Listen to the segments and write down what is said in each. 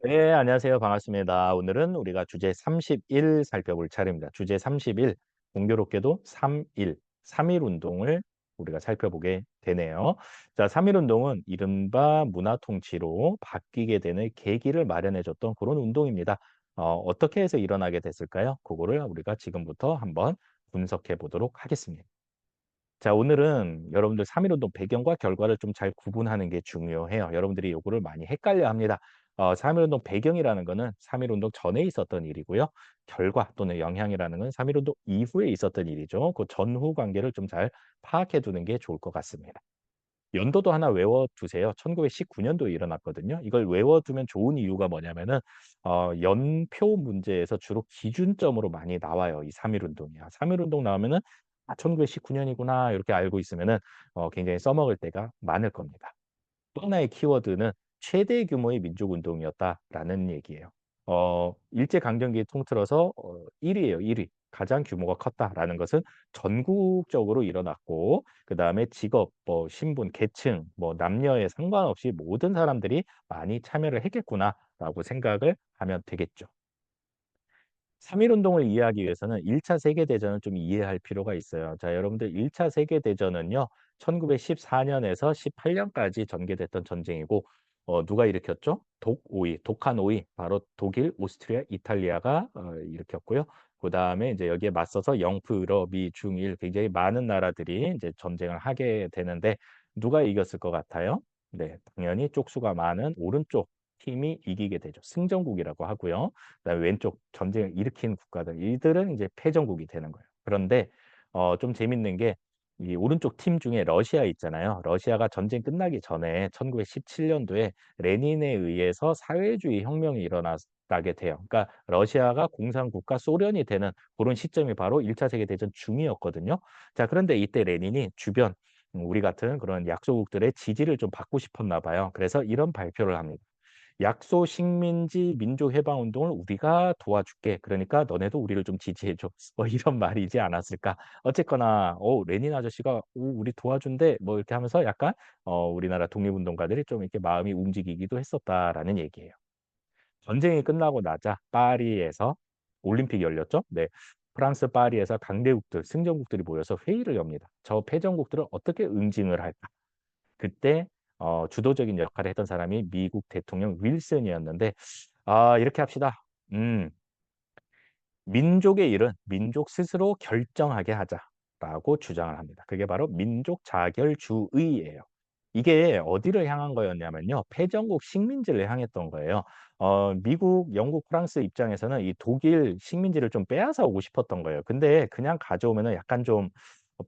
네, 안녕하세요. 반갑습니다. 오늘은 우리가 주제 30일 살펴볼 차례입니다. 주제 30일, 공교롭게도 3일, 3일 운동을 우리가 살펴보게 되네요. 자, 3일 운동은 이른바 문화 통치로 바뀌게 되는 계기를 마련해 줬던 그런 운동입니다. 어떻게 해서 일어나게 됐을까요? 그거를 우리가 지금부터 한번 분석해 보도록 하겠습니다. 자, 오늘은 여러분들 3일 운동 배경과 결과를 좀 잘 구분하는 게 중요해요. 여러분들이 요거를 많이 헷갈려 합니다. 3일 운동 배경이라는 거는 3일 운동 전에 있었던 일이고요. 결과 또는 영향이라는 건 3일 운동 이후에 있었던 일이죠. 그 전후 관계를 좀 잘 파악해 두는 게 좋을 것 같습니다. 연도도 하나 외워 두세요. 1919년도에 일어났거든요. 이걸 외워 두면 좋은 이유가 뭐냐면은 연표 문제에서 주로 기준점으로 많이 나와요, 이 3.1 운동이요. 3.1 운동 나오면은 '아 1919년이구나.' 이렇게 알고 있으면은 굉장히 써먹을 때가 많을 겁니다. 또 하나의 키워드는 "최대 규모의 민족 운동이었다."라는 얘기예요. 일제 강점기를 통틀어서 1 위예요, 1 위. 가장 규모가 컸다라는 것은 전국적으로 일어났고 그다음에 직업, 뭐 신분, 계층, 뭐 남녀에 상관없이 '모든 사람들이 많이 참여를 했겠구나.'라고 생각을 하면 되겠죠. 3.1 운동을 이해하기 위해서는 1차 세계 대전을 좀 이해할 필요가 있어요. 자, 여러분들 1차 세계 대전은요. 1914 년에서 18 년까지 전개됐던 전쟁이고 누가 일으켰죠? 독오이, 독한 오이, 바로 독일, 오스트리아, 이탈리아가 일으켰고요. 그다음에 이제 여기에 맞서서 영프, 유럽, 미, 중일 굉장히 많은 나라들이 이제 전쟁을 하게 되는데 누가 이겼을 것 같아요? 네, 당연히 쪽수가 많은 오른쪽 팀이 이기게 되죠. 승전국이라고 하고요. 그다음에 왼쪽 전쟁을 일으킨 국가들 이들은 이제 패전국이 되는 거예요. 그런데 좀 재밌는 게 이 오른쪽 팀 중에 러시아 있잖아요. 러시아가 전쟁 끝나기 전에 1917 년도에 레닌에 의해서 사회주의 혁명이 일어나게 돼요. 그러니까 러시아가 공산국가 소련이 되는 그런 시점이 바로 1차 세계 대전 중이었거든요. 자, 그런데 이때 레닌이 주변 우리 같은 그런 약소국들의 지지를 좀 받고 싶었나 봐요. 그래서 이런 발표를 합니다. 약소 식민지 민족 해방 운동을 우리가 도와줄게. 그러니까 너네도 우리를 좀 지지해 줘. 뭐 이런 말이지 않았을까. 어쨌거나 레닌 아저씨가 "오 우리 도와준대." 뭐 이렇게 하면서 약간 우리나라 독립운동가들이 좀 이렇게 마음이 움직이기도 했었다라는 얘기예요. 전쟁이 끝나고 나자 파리에서 올림픽이 열렸죠. 네. 프랑스 파리에서 강대국들, 승전국들이 모여서 회의를 엽니다. 저 패전국들은 어떻게 응징을 할까? 그때 주도적인 역할을 했던 사람이 미국 대통령 윌슨이었는데 이렇게 합시다. 음. "민족의 일은 민족 스스로 결정하게 하자."라고 주장을 합니다. 그게 바로 민족 자결주의예요. 이게 어디를 향한 거였냐면요. 패전국 식민지를 향했던 거예요. 미국, 영국, 프랑스 입장에서는 이 독일 식민지를 좀 빼앗아 오고 싶었던 거예요. 근데 그냥 가져오면은 약간 좀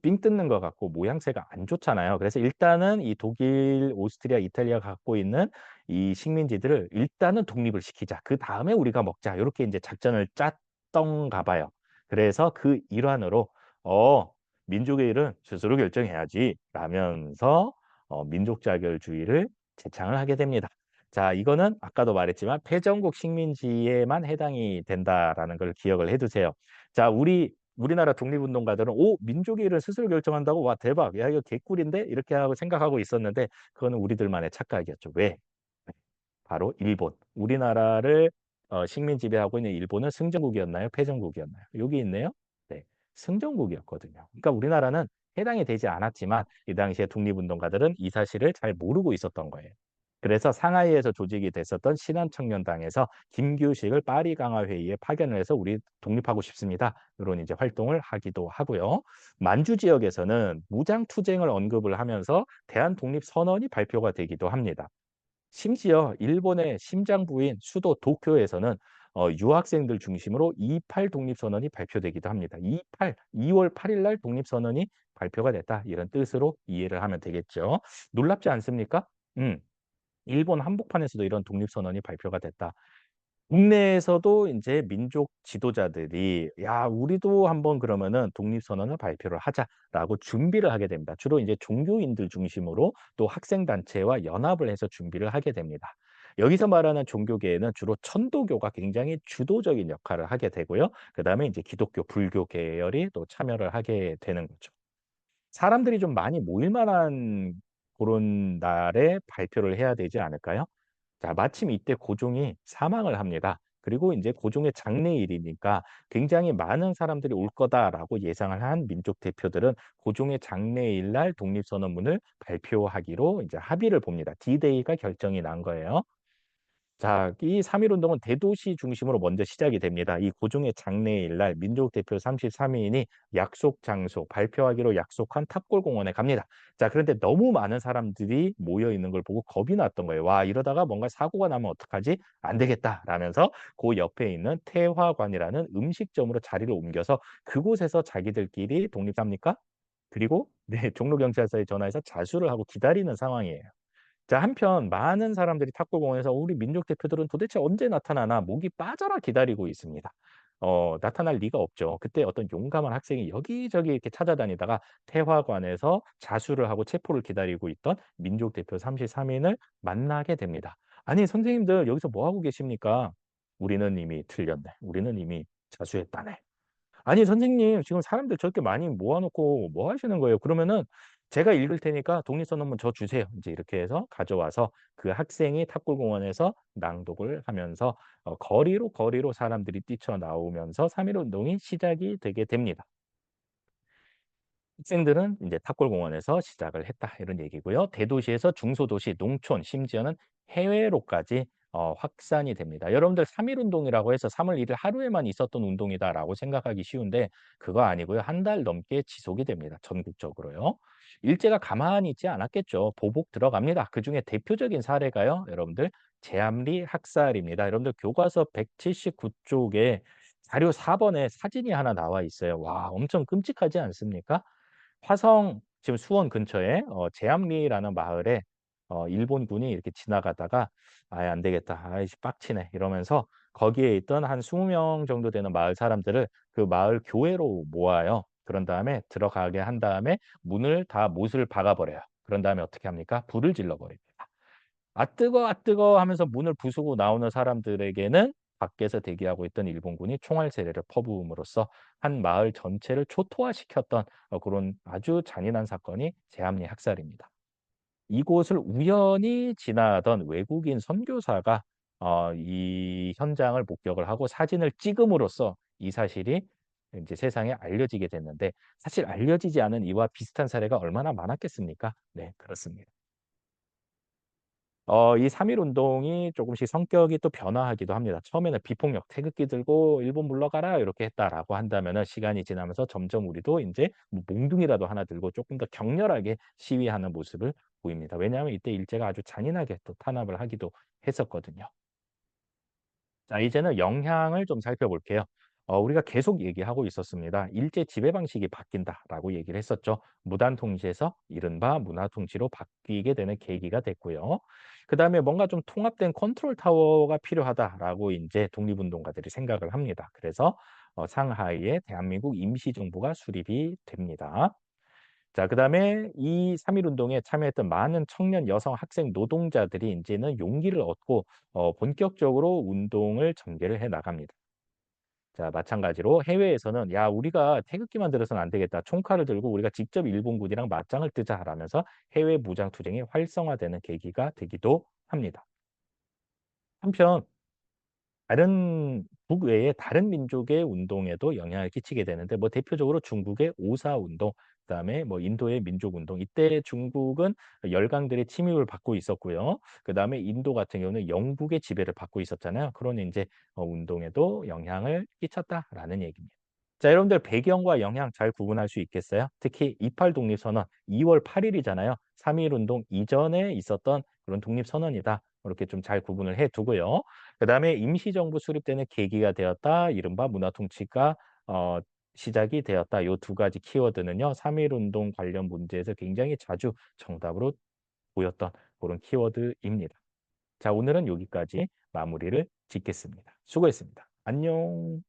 삥 뜯는 것 같고 모양새가 안 좋잖아요. 그래서 일단은 이 독일, 오스트리아, 이탈리아가 갖고 있는 이 식민지들을 일단은 독립을 시키자. 그다음에 우리가 먹자. 요렇게 인제 작전을 짰던가 봐요. 그래서 그 일환으로 어 "민족의 일은 스스로 결정해야지." 라면서 민족 자결주의를 제창을 하게 됩니다. 자, 이거는 아까도 말했지만 "패전국 식민지에만 해당이 된다."라는 걸 기억을 해 두세요. 자, 우리나라 독립운동가들은 '오 민족의 일을 스스로 결정한다고? 와 대박. 야 이거 개꿀인데?' 이렇게 하고 생각하고 있었는데 그거는 우리들만의 착각이었죠. 왜? 바로 일본. 우리나라를 식민 지배하고 있는 일본은 승전국이었나요? 패전국이었나요? 여기 있네요. 네. 승전국이었거든요. 그러니까 우리나라는 해당이 되지 않았지만 이 당시에 독립운동가들은 이 사실을 잘 모르고 있었던 거예요. 그래서 상하이에서 조직이 됐었던 신한청년당에서 김규식을 파리 강화 회의에 파견을 해서 "우리 독립하고 싶습니다." 요런 이제 활동을 하기도 하고요. 만주 지역에서는 무장 투쟁을 언급을 하면서 대한 독립 선언이 발표가 되기도 합니다. 심지어 일본의 심장부인 수도 도쿄에서는 유학생들 중심으로 28 독립선언이 발표되기도 합니다. 28 2월 8일 날 독립선언이 발표가 됐다. 이런 뜻으로 이해를 하면 되겠죠. 놀랍지 않습니까? 음. 일본 한복판에서도 이런 독립선언이 발표가 됐다. 국내에서도 인제 민족 지도자들이 "야 우리도 한번 그러면은 독립선언을 발표를 하자."라고 준비를 하게 됩니다. 주로 이제 종교인들 중심으로 또 학생단체와 연합을 해서 준비를 하게 됩니다. 여기서 말하는 종교계에는 주로 천도교가 굉장히 주도적인 역할을 하게 되고요. 그다음에 인제 기독교, 불교 계열이 또 참여를 하게 되는 거죠. 사람들이 좀 많이 모일 만한 고런 날에 발표를 해야 되지 않을까요? 자, 마침 이때 고종이 사망을 합니다. 그리고 이제 고종의 장례일이니까 굉장히 많은 사람들이 올 거다라고 예상을 한 민족 대표들은 고종의 장례일 날 독립선언문을 발표하기로 이제 합의를 봅니다. D-Day가 결정이 난 거예요. 자, 이 3.1 운동은 대도시 중심으로 먼저 시작이 됩니다. 이 고종의 장례일 날 민족 대표 33 인이 약속 장소, 발표하기로 약속한 탑골공원에 갑니다. 자, 그런데 너무 많은 사람들이 모여 있는 걸 보고 겁이 났던 거예요. '와, 이러다가 뭔가 사고가 나면 어떡하지? 안 되겠다.'라면서 그 옆에 있는 태화관이라는 음식점으로 자리를 옮겨서 그곳에서 자기들끼리 독립합니까? 그리고 네, 종로경찰서에 전화해서 자수를 하고 기다리는 상황이에요. 자, 한편 많은 사람들이 탁구공원에서 '우리 민족 대표들은 도대체 언제 나타나나.' 목이 빠져라 기다리고 있습니다. 나타날 리가 없죠. 그때 어떤 용감한 학생이 여기저기 이렇게 찾아다니다가 태화관에서 자수를 하고 체포를 기다리고 있던 민족 대표 33 인을 만나게 됩니다. "아니 선생님들 여기서 뭐 하고 계십니까?" "우리는 이미 틀렸네. 우리는 이미 자수했다네." "아니 선생님 지금 사람들 저렇게 많이 모아 놓고 뭐 하시는 거예요?" 그러면은 "제가 읽을 테니까 독립선언문 저 주세요." 인제 이렇게 해서 가져와서 그 학생이 탑골공원에서 낭독을 하면서 거리로, 거리로 사람들이 뛰쳐나오면서 3.1 운동이 시작이 되게 됩니다. 학생들은 인제 탑골공원에서 시작을 했다 이런 얘기고요. 대도시에서 중소도시, 농촌 심지어는 해외로까지 확산이 됩니다. 여러분들 3.1 운동이라고 해서 3월 1일 하루에만 있었던 운동이다라고 생각하기 쉬운데 그거 아니고요. 한 달 넘게 지속이 됩니다, 전국적으로요. 일제가 가만히 있지 않았겠죠. 보복 들어갑니다. 그중에 대표적인 사례가요, 여러분들 제암리 학살입니다. 여러분들 교과서 179 쪽에 자료 4 번에 사진이 하나 나와 있어요. 와, 엄청 끔찍하지 않습니까? 화성 지금 수원 근처에 제암리라는 마을에 일본군이 이렇게 지나가다가 '아이 안 되겠다. 아이씨 빡치네.' 이러면서 거기에 있던 한 20명 정도 되는 마을 사람들을 그 마을 교회로 모아요. 그런 다음에 들어가게 한 다음에 문을 다 못을 박아 버려요. 그런 다음에 어떻게 합니까? 불을 질러 버립니다. "아 뜨거, 아 뜨거." 하면서 문을 부수고 나오는 사람들에게는 밖에서 대기하고 있던 일본군이 총알 세례를 퍼부음으로써 한 마을 전체를 초토화시켰던 그런 아주 잔인한 사건이 제암리 학살입니다. 이곳을 우연히 지나던 외국인 선교사가 이 현장을 목격을 하고 사진을 찍음으로써 이 사실이 인제 세상에 알려지게 됐는데 사실 알려지지 않은 이와 비슷한 사례가 얼마나 많았겠습니까? 네, 그렇습니다. 이 3.1 운동이 조금씩 성격이 또 변화하기도 합니다. 처음에는 비폭력, 태극기 들고 "일본 물러가라." 이렇게 했다라고 한다면은 시간이 지나면서 점점 우리도 인제 뭐 몽둥이라도 하나 들고 쪼끔 더 격렬하게 시위하는 모습을 보입니다. 왜냐하면 이때 일제가 아주 잔인하게 또 탄압을 하기도 했었거든요. 자, 이제는 영향을 좀 살펴볼게요. 우리가 계속 얘기하고 있었습니다. "일제 지배 방식이 바뀐다."라고 얘기를 했었죠. 무단 통치에서 이른바 문화 통치로 바뀌게 되는 계기가 됐고요. 그다음에 '뭔가 좀 통합된 컨트롤 타워가 필요하다.'라고 인제 독립운동가들이 생각을 합니다. 그래서 상하이에 대한민국 임시정부가 수립이 됩니다. 자, 그다음에 이 3.1 운동에 참여했던 많은 청년 여성 학생 노동자들이 인제는 용기를 얻고 본격적으로 운동을 전개를 해 나갑니다. 자, 마찬가지로 해외에서는 "야, 우리가 태극기만 들어서는 안 되겠다. 총칼을 들고 우리가 직접 일본군이랑 맞짱을 뜨자."라면서 해외 무장 투쟁이 활성화되는 계기가 되기도 합니다. 한편 다른 북외의 다른 민족의 운동에도 영향을 끼치게 되는데 뭐 대표적으로 중국의 오사 운동, 그다음에 뭐 인도의 민족 운동. 이때 중국은 열강들의 침입을 받고 있었고요. 그다음에 인도 같은 경우는 영국의 지배를 받고 있었잖아요. 그러니 인제 운동에도 영향을 끼쳤다라는 얘기입니다. 자, 여러분들 배경과 영향 잘 구분할 수 있겠어요? 특히 28 독립선언 2월 8 일이잖아요. 3.1 운동 이전에 있었던 그런 독립선언이다. 이렇게 좀 잘 구분을 해 두고요. 그다음에 임시정부 수립되는 계기가 되었다. 이른바 문화통치가 어 시작이 되었다. 요 두 가지 키워드는요. 3.1 운동 관련 문제에서 굉장히 자주 정답으로 보였던 그런 키워드입니다. 자, 오늘은 여기까지 마무리를 짓겠습니다. 수고했습니다. 안녕.